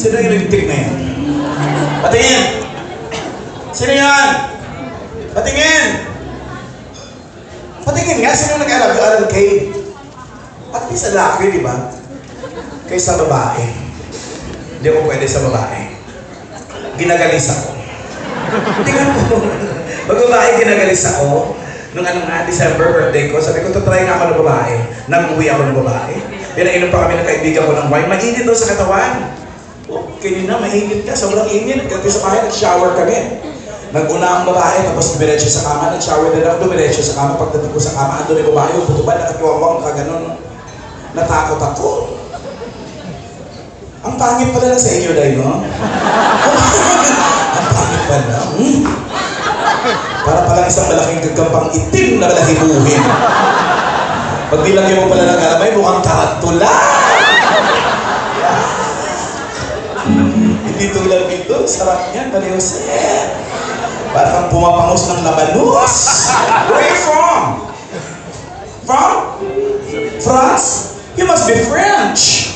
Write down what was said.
Sino yung nagtik na yan? Patingin! Sino yan? Patingin! Patingin nga, sino nag-aral kay? At least lalaki, di ba? Kaysa babae. Hindi ako pwede sa babae. Ginagalis ako. Tingnan mo. Pag babae, ginagalis ako. Nung December birthday ko, sabi ko, tutry nga ako ng babae. Nag-uwi ako ng babae. Pinainom pa kami ng kaibigan ko ng wine. Mainit daw sa katawan. Okay na, mainit ka. Sobrang init. Kasi sa bahay, nag-shower kami. Nag-una ang babae, tapos dumiretso sa kama. Nag-shower din ako, dumiretso sa kama. Pagdating ko sa kama, ando na yung babae. Yung putuban, nakatiwawang ka, ganun. Natakot ako. Ang pangit pala na sa inyo, Day, no? Ang pangit pala. Para palang isang malaking gagampang itim na malahibuhin. Pag nilagyan mo pala ng alamay, mukhang tarantula. Hindi tulad dito, sarap niyan, Mariose. Parang pumapangos ng labanos. Where are you from? From? France? You must be French.